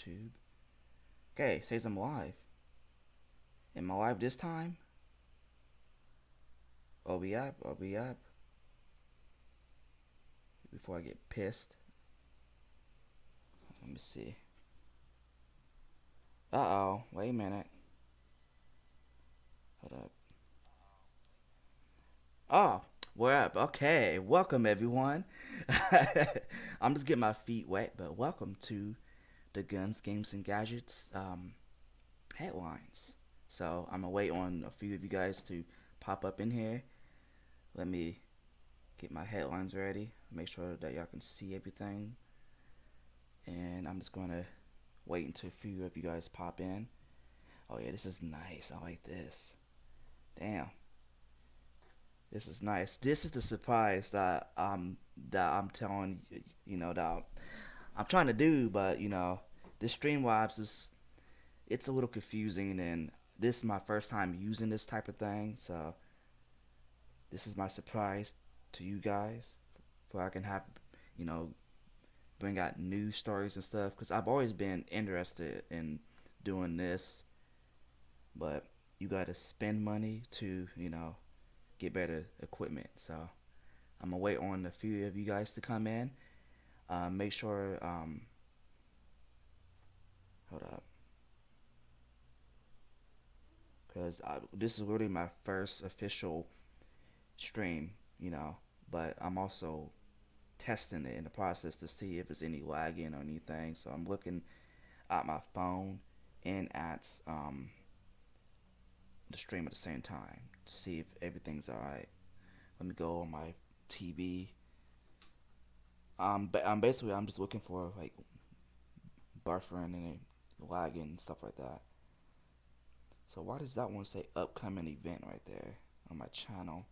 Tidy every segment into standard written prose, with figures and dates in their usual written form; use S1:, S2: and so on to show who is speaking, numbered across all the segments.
S1: YouTube. Okay, says I'm live. Am I live this time? Are we up? Are we up? Before I get pissed. Let me see. Uh-oh. Wait a minute. Hold up. Oh, we're up. Okay. Welcome, everyone. I'm just getting my feet wet, but welcome to the Guns, Games, and Gadgets headlines. So I'm gonna wait on a few of you guys to pop up in here. Let me get my headlines ready. Make sure that y'all can see everything. And I'm just gonna wait until a few of you guys pop in. Oh yeah, this is nice. I like this. Damn. This is nice. This is the surprise that I'm telling that I'm trying to do, but this Streamlabs it's a little confusing, and this is my first time using this type of thing, so this is my surprise to you guys, where I can have bring out news stories and stuff, because I've always been interested in doing this, but you gotta spend money to get better equipment. So I'm gonna wait on a few of you guys to come in. Make sure hold up, because this is literally my first official stream, but I'm also testing it in the process to see if there's any lagging or anything. So I'm looking at my phone and at the stream at the same time to see if everything's alright. Let me go on my TV. Basically I'm just looking for like buffering and lagging and stuff like that. So why does that one say upcoming event right there on my channel?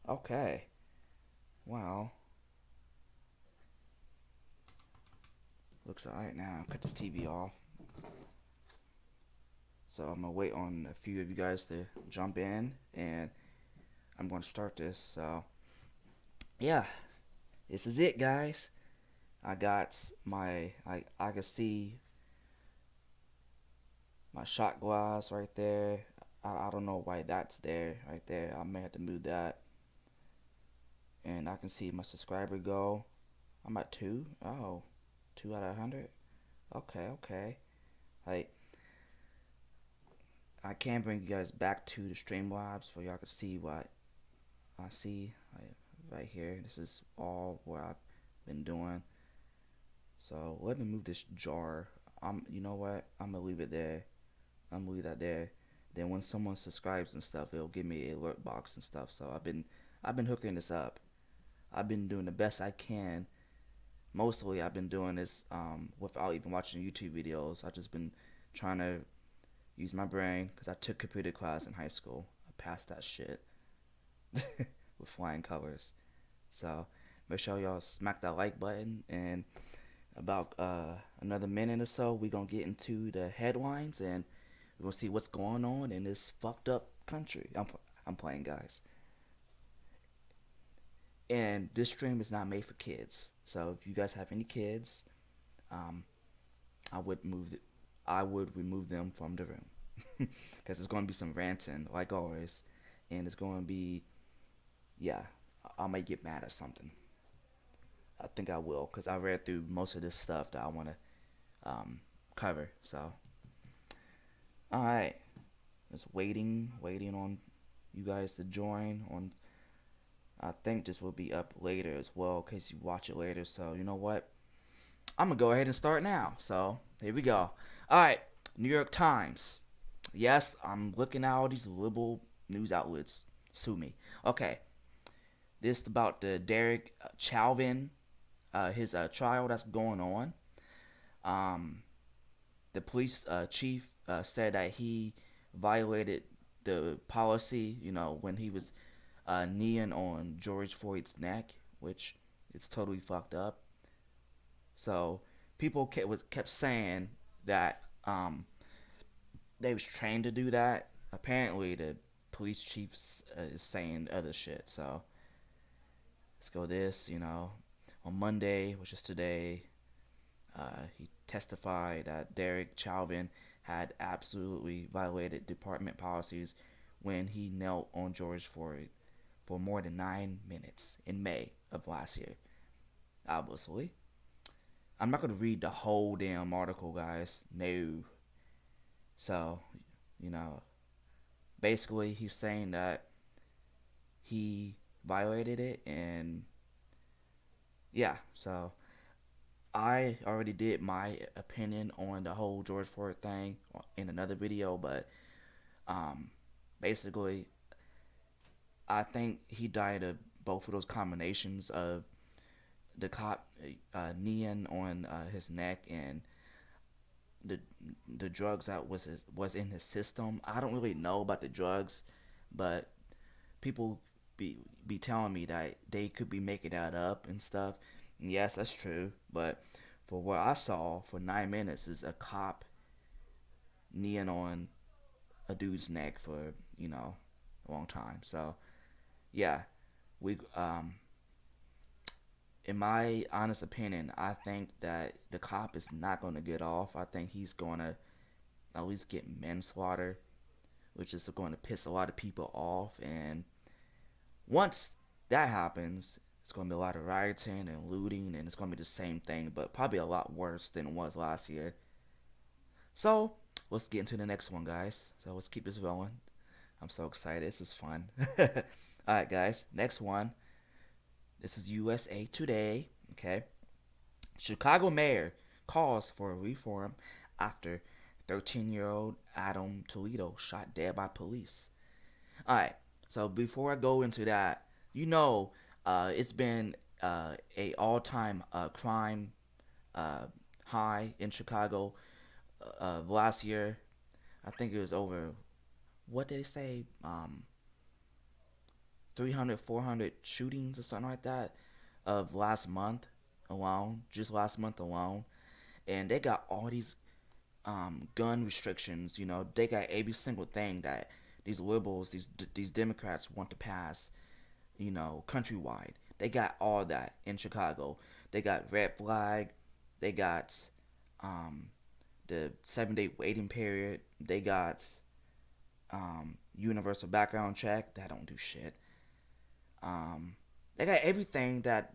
S1: Okay. Well, looks alright now. Cut this TV off. So I'm gonna wait on a few of you guys to jump in, and I'm gonna start this. So yeah, this is it, guys. I got my I can see my shot glass right there. I don't know why that's there right there. I may have to move that. And I can see my subscriber goal. I'm at 2. Oh, 2 out of 100. Okay. Like, I can bring you guys back to the Streamlabs for y'all can see what I see right here. This is all what I've been doing. So let me move this jar. You know what? I'm gonna leave it there. I'm gonna leave that there. Then when someone subscribes and stuff, it'll give me an alert box and stuff. So I've been hooking this up. I've been doing the best I can. Mostly I've been doing this without even watching YouTube videos. I've just been trying to use my brain, because I took computer class in high school. I passed that shit with flying colors. So make sure y'all smack that like button, and about another minute or so we're gonna get into the headlines, and we're gonna see what's going on in this fucked up country. I'm playing, guys. And this stream is not made for kids. So if you guys have any kids, I would remove them from the room, because there's going to be some ranting like always, and it's going to be, yeah, I might get mad at something. I think I will, because I read through most of this stuff that I want to cover. So all right, just waiting on you guys to join on. I think this will be up later as well, in case you watch it later. So you know what? I'm gonna go ahead and start now. So here we go. Alright, New York Times. Yes, I'm looking at all these liberal news outlets. Sue me. Okay. This is about the Derek Chauvin, his trial that's going on. The police chief said that he violated the policy, when he was kneeing on George Floyd's neck, which is totally fucked up. So people kept saying that they was trained to do that. Apparently the police chief is saying other shit. So let's go this, on Monday, which is today, He testified that Derek Chauvin had absolutely violated department policies when he knelt on George Floyd for more than 9 minutes in May of last year. Obviously, I'm not going to read the whole damn article, guys. No. So, you know, basically, he's saying that he violated it, and yeah, so I already did my opinion on the whole George Floyd thing in another video, but um, basically, I think he died of both of those combinations of the cop kneeing on his neck and the the drugs that was in his system. I don't really know about the drugs, but people be telling me that they could be making that up and stuff. And yes, that's true, but for what I saw for 9 minutes is a cop kneeling on a dude's neck for a long time. So yeah, we in my honest opinion, I think that the cop is not going to get off. I think he's going to at least get manslaughter, which is going to piss a lot of people off. And once that happens, it's going to be a lot of rioting and looting, and it's going to be the same thing, but probably a lot worse than it was last year. So let's get into the next one, guys. So let's keep this rolling. I'm so excited. This is fun. Alright, guys. Next one. This is USA Today. Okay. Chicago mayor calls for a reform after 13-year-old Adam Toledo shot dead by police. Alright. So before I go into that, it's been a all-time crime high in Chicago last year. I think it was over, what did they say, 300, 400 shootings or something like that of last month alone, just last month alone. And they got all these gun restrictions. They got every single thing that these liberals, these Democrats want to pass, countrywide. They got all that in Chicago. They got red flag. They got the 7-day waiting period. They got universal background check. That don't do shit. They got everything that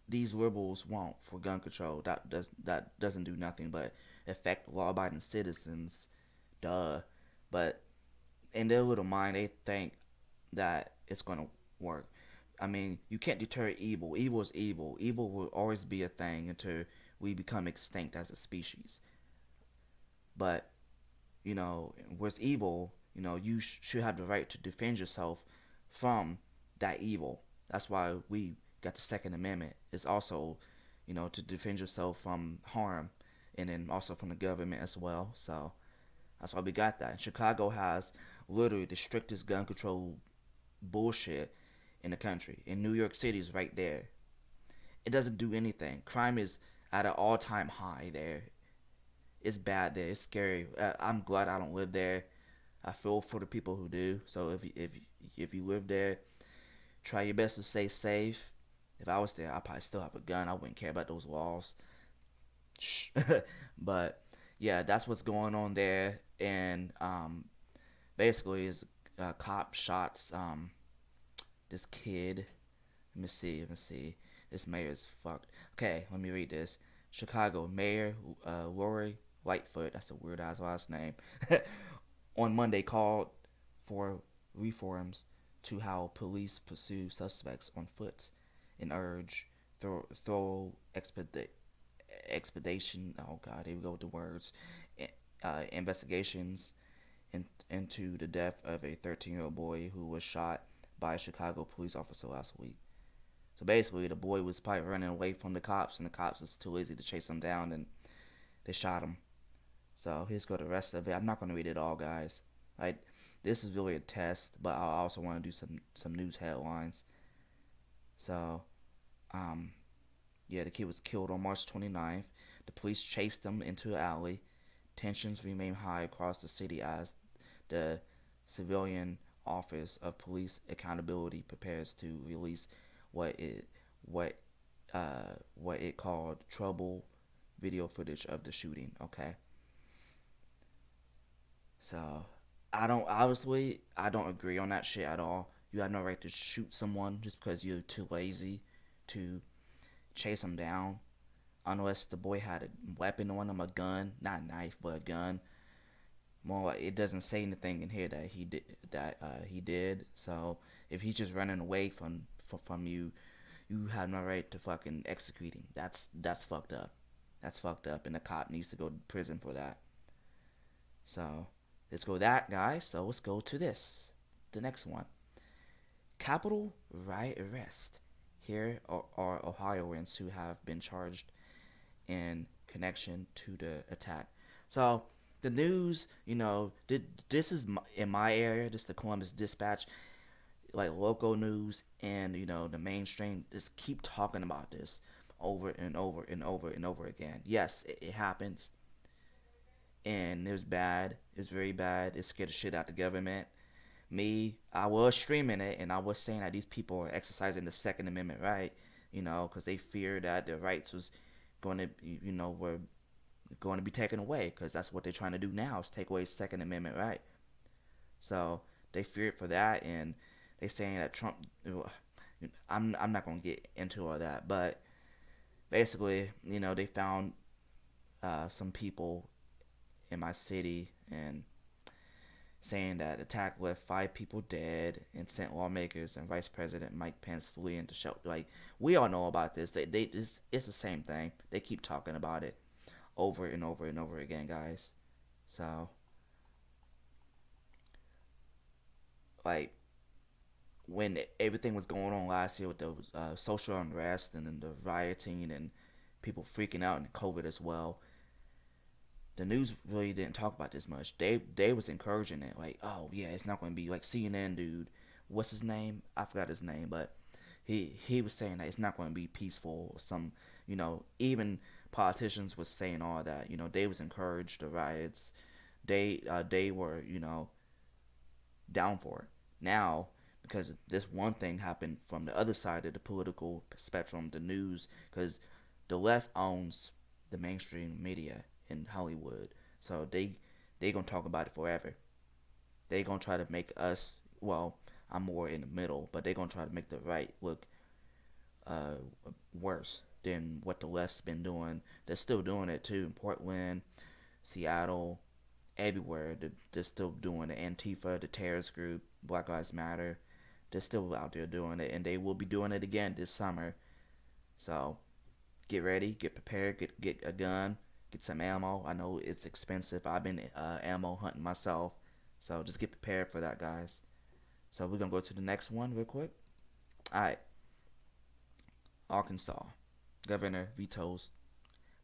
S1: these liberals want for gun control. That doesn't do nothing but affect law-abiding citizens. Duh. But in their little mind, they think that it's gonna work. I mean, you can't deter evil. Evil is evil. Evil will always be a thing until we become extinct as a species. But where's evil, you should have the right to defend yourself from that evil. That's why we got the Second Amendment. It's also, to defend yourself from harm, and then also from the government as well. So that's why we got that. And Chicago has literally the strictest gun control bullshit in the country. And New York City is right there. It doesn't do anything. Crime is at an all-time high there. It's bad there. It's scary. I'm glad I don't live there. I feel for the people who do. So if you live there, try your best to stay safe. If I was there, I'd probably still have a gun. I wouldn't care about those laws. But yeah, that's what's going on there. And basically, is cop shots this kid. Let me see. This mayor is fucked. Okay, let me read this. Chicago Mayor Lori Lightfoot, that's a weird ass last name, on Monday called for reforms to how police pursue suspects on foot and urge thorough expedition. Oh God, here we go with the words. Investigations into the death of a 13-year-old boy who was shot by a Chicago police officer last week. So basically, the boy was probably running away from the cops, and the cops was too lazy to chase him down, and they shot him. So here's go the rest of it. I'm not gonna read it all, guys. This is really a test, but I also want to do some news headlines. So, yeah, the kid was killed on March 29th. The police chased him into an alley. Tensions remain high across the city as the Civilian Office of Police Accountability prepares to release what it called trouble video footage of the shooting. Okay, so I don't agree on that shit at all. You have no right to shoot someone just because you're too lazy to chase them down, unless the boy had a weapon on him, a gun, not a knife, but a gun. More like it doesn't say anything in here that he did. So if he's just running away from you, you have no right to fucking execute him. That's fucked up. That's fucked up, and the cop needs to go to prison for that. So let's go that, guys. So let's go to the next one. Capitol riot arrest. Here are Ohioans who have been charged in connection to the attack. So the news, this is in my area. This is the Columbus Dispatch, like local news, and the mainstream just keep talking about this over and over and over and over again. Yes, it happens, and it was bad. It's very bad. It scared the shit out of the government. I was streaming it, and I was saying that these people are exercising the Second Amendment right, because they fear that their rights was going to, were going to be taken away, because that's what they're trying to do now, is take away Second Amendment right. So they feared for that, and they saying that Trump. I'm not gonna get into all that, but basically, they found some people in my city and saying that attack left 5 people dead and sent lawmakers and Vice President Mike Pence flee into shelter. Like, we all know about this. It's the same thing. They keep talking about it over and over and over again, guys. So, like, when everything was going on last year with the social unrest and then the rioting and people freaking out and COVID as well, the news really didn't talk about this much. They was encouraging it, like, oh yeah, it's not going to be like CNN dude. What's his name? I forgot his name, but he was saying that it's not going to be peaceful. Some, even politicians was saying all that. They was encouraged the riots. They were down for it. Now, because this one thing happened from the other side of the political spectrum, the news, because the left owns the mainstream media in Hollywood, so they gonna talk about it forever. They gonna try to make us, well, I'm more in the middle, but they gonna try to make the right look uh, worse than what the left's been doing. They're still doing it too in Portland, Seattle, everywhere. They're still doing it. Antifa, the terrorist group, Black Lives Matter, they're still out there doing it, and they will be doing it again this summer. So get ready, get prepared, get a gun, get some ammo. I know it's expensive. I've been ammo hunting myself, so just get prepared for that, guys. So we're gonna go to the next one real quick. All right, Arkansas governor vetoes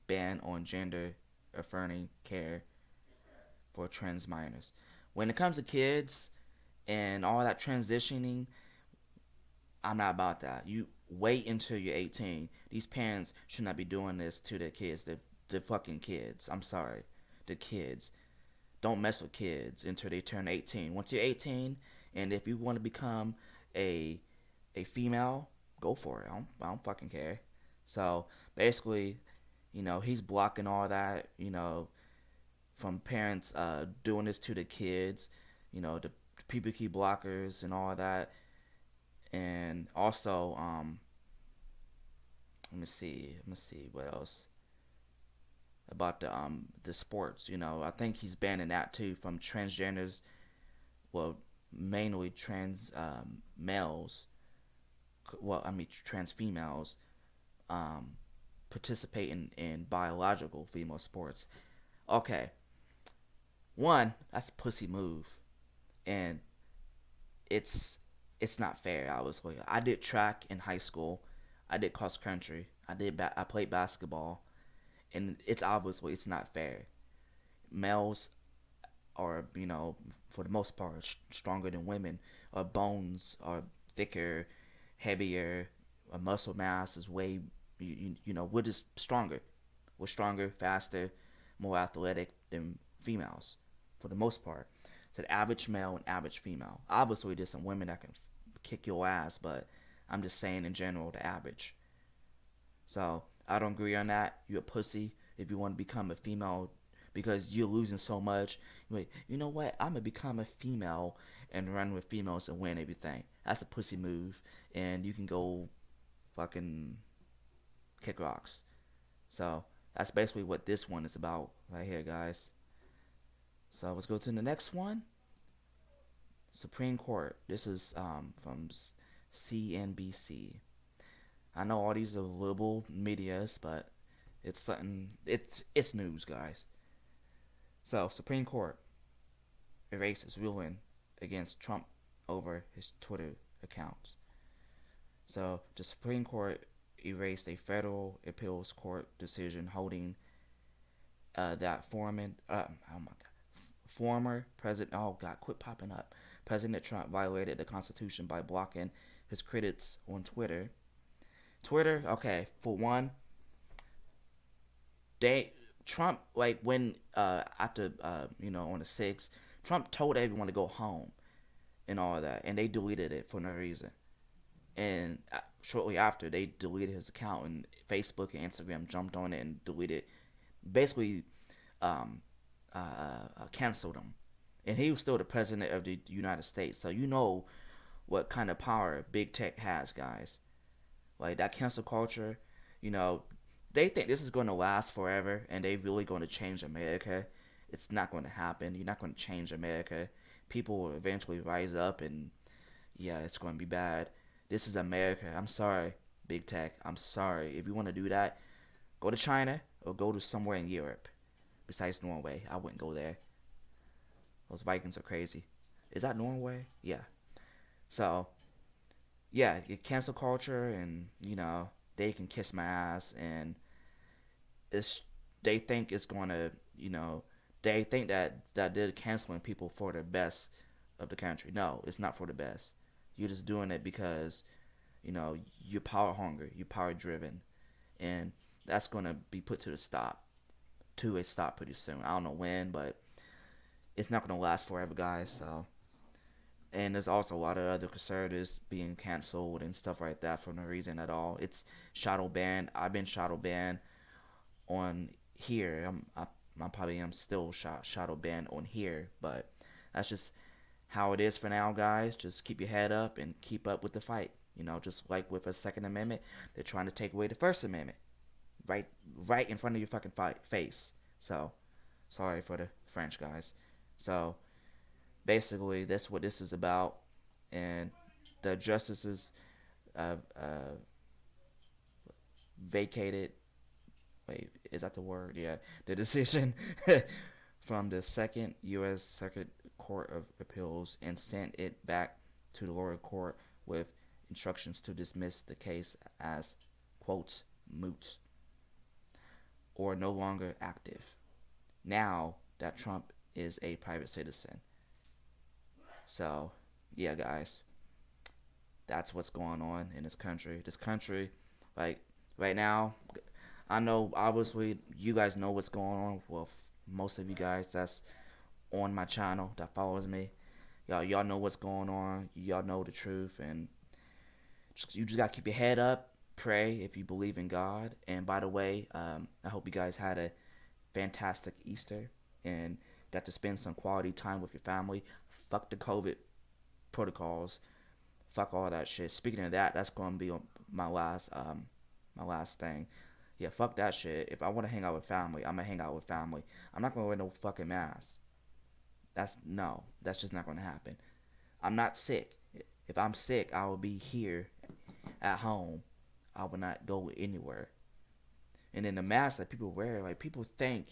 S1: ban on gender affirming care for trans minors. When it comes to kids and all that transitioning, I'm not about that. You wait until you're 18. These parents should not be doing this to their kids. The fucking kids. I'm sorry. The kids. Don't mess with kids until they turn 18. Once you're 18, and if you want to become a female, go for it. I don't fucking care. So basically, he's blocking all that, from parents doing this to the kids, the puberty blockers and all that. And also, let me see what else about the sports. I think he's banning that too from transgenders. Well, mainly trans males. Well, I mean trans females participating in biological female sports. Okay, one, that's a pussy move, and it's not fair. Obviously, I did track in high school. I did cross country. I played basketball, and it's not fair. Males are, for the most part, stronger than women. Our bones are thicker, heavier. Our muscle mass is way, we're just stronger. We're stronger, faster, more athletic than females, for the most part. So the average male and average female. Obviously, there's some women that can kick your ass, but I'm just saying in general, the average. So I don't agree on that. You're a pussy if you want to become a female because you're losing so much. Wait, you know what? I'm gonna become a female and run with females and win everything. That's a pussy move, and you can go fucking kick rocks. So that's basically what this one is about right here, guys. So let's go to the next one. Supreme Court. This is from CNBC. I know all these are liberal medias, but it's something. It's news, guys. So Supreme Court erases ruling against Trump over his Twitter account. So the Supreme Court erased a federal appeals court decision holding that former president, oh god, quit popping up. President Trump violated the Constitution by blocking his critics on Twitter. Twitter, okay, for one, Trump, like when after on the 6th, Trump told everyone to go home and all of that, and they deleted it for no reason. And shortly after, they deleted his account, and Facebook and Instagram jumped on it and deleted, basically canceled him. And he was still the president of the United States, so you know what kind of power big tech has, guys. Like that cancel culture, they think this is going to last forever, and they really going to change America. It's not going to happen. You're not going to change America. People will eventually rise up, and yeah, it's going to be bad. This is America. I'm sorry, big tech. I'm sorry. If you want to do that, go to China or go to somewhere in Europe. Besides Norway, I wouldn't go there. Those Vikings are crazy. Is that Norway? Yeah. So, yeah, cancel culture, and they can kiss my ass, and they think it's gonna, they think that they're canceling people for the best of the country. No, it's not for the best. You're just doing it because, you're power hungry, you're power driven, and that's gonna be put to a stop pretty soon. I don't know when, but it's not gonna last forever, guys. So, and there's also a lot of other conservatives being canceled and stuff like that for no reason at all. It's shadow banned. I've been shadow banned on here. I probably am still shadow banned on here, but that's just how it is for now, guys. Just keep your head up and keep up with the fight. Just like with a Second Amendment, they're trying to take away the First Amendment, right in front of your fucking face. So, sorry for the French, guys. So, basically, that's what this is about, and the justices vacated. Wait, is that the word? Yeah, the decision from the Second U.S. Circuit Court of Appeals and sent it back to the lower court with instructions to dismiss the case as, quotes, moot or no longer active, now that Trump is a private citizen. So, yeah, guys, that's what's going on in this country. This country, like, right now, I know, obviously, you guys know what's going on. Well, most of you guys that's on my channel, that follows me, y'all know what's going on. Y'all know the truth, and you just gotta keep your head up, pray if you believe in God. And by the way, I hope you guys had a fantastic Easter and got to spend some quality time with your family. Fuck the COVID protocols. Fuck all that shit. Speaking of that, that's gonna be my last thing. Yeah, fuck that shit. If I want to hang out with family, I'm gonna hang out with family. I'm not gonna wear no fucking mask. That's just not gonna happen. I'm not sick. If I'm sick, I will be here at home. I will not go anywhere. And then the mask that people wear, like, people think,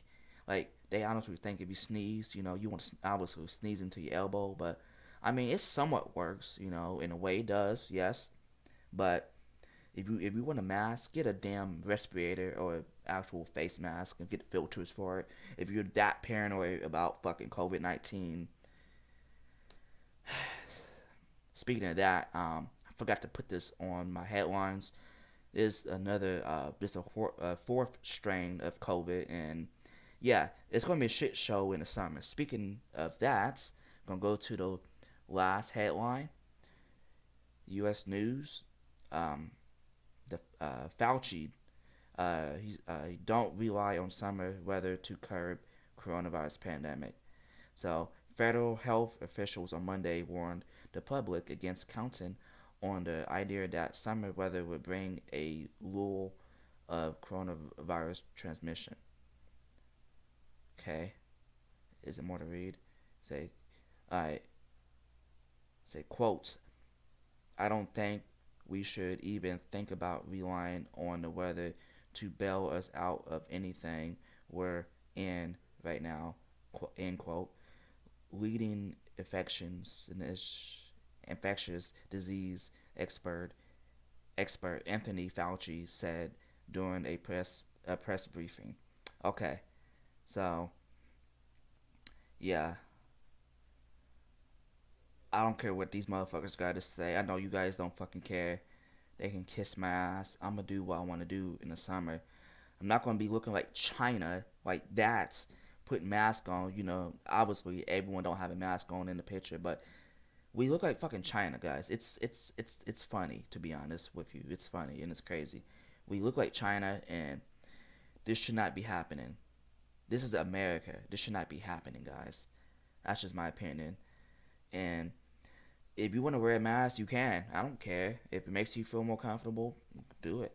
S1: like, they honestly think if you sneeze, you want to obviously sneeze into your elbow, but I mean, it somewhat works, in a way it does, yes. But if you want a mask, get a damn respirator or an actual face mask and get filters for it. If you're that paranoid about fucking COVID-19. Speaking of that, I forgot to put this on my headlines. There's another, just a fourth strain of COVID, and yeah, it's going to be a shit show in the summer. Speaking of that, I'm going to go to the last headline. U.S. News. The Fauci Don't rely on summer weather to curb coronavirus pandemic. So, federal health officials on Monday warned the public against counting on the idea that summer weather would bring a lull of coronavirus transmission. Okay, is it more to read? Say, I say quotes. I don't think we should even think about relying on the weather to bail us out of anything we're in right now. End quote. Leading infectious disease expert Anthony Fauci said during a press briefing. Okay, so yeah, I don't care what these motherfuckers got to say. I know you guys don't fucking care. They can kiss my ass. I'm gonna do what I want to do in the summer. I'm not gonna be looking like China, like that, putting mask on. You know, obviously everyone don't have a mask on in the picture, but we look like fucking China, guys. It's funny, to be honest with you. It's funny and it's crazy. We look like China, and this should not be happening. This is America. This should not be happening, guys. That's just my opinion. And if you want to wear a mask, you can. I don't care. If it makes you feel more comfortable, do it.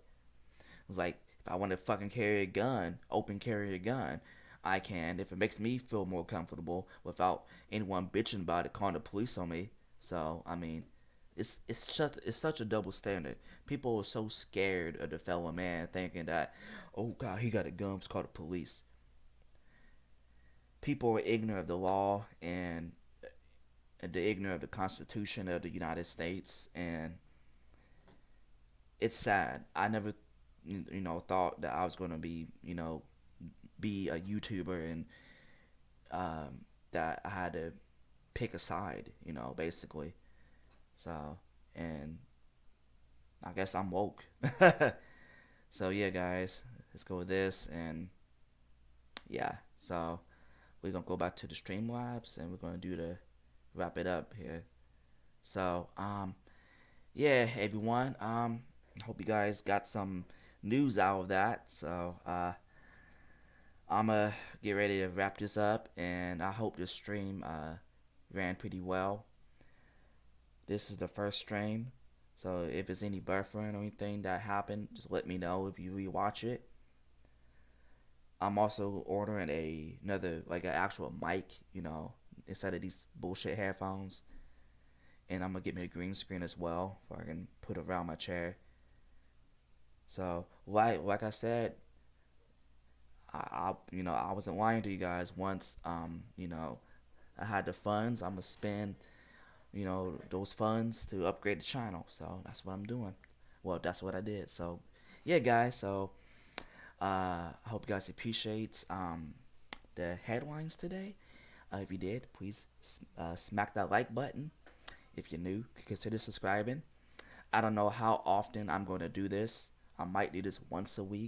S1: Like, if I want to fucking carry a gun, open carry a gun, I can. If it makes me feel more comfortable without anyone bitching about it, calling the police on me. So, I mean, it's such a double standard. People are so scared of the fellow man, thinking that, oh God, he got a gun, let's call the police. People are ignorant of the law and the ignorant of the Constitution of the United States, and it's sad. I never, thought that I was gonna be, be a YouTuber and that I had to pick a side, basically. So, and I guess I'm woke. So yeah, guys, let's go with this, and yeah. So we're gonna go back to the Streamlabs, and we're gonna do the wrap it up here. So, yeah, everyone. Hope you guys got some news out of that. So, I'ma get ready to wrap this up, and I hope this stream ran pretty well. This is the first stream, so if there's any buffering or anything that happened, just let me know if you rewatch it. I'm also ordering another, like, an actual mic, instead of these bullshit headphones. And I'm gonna get me a green screen as well, so I can put it around my chair. So, like I said, I wasn't lying to you guys. Once, I had the funds, I'm gonna spend, those funds to upgrade the channel. So that's what I'm doing. Well, that's what I did. So, yeah, guys. So, I hope you guys appreciate the headlines today. If you did, please smack that like button. If you're new, consider subscribing. I don't know how often I'm going to do this. I might do this once a week,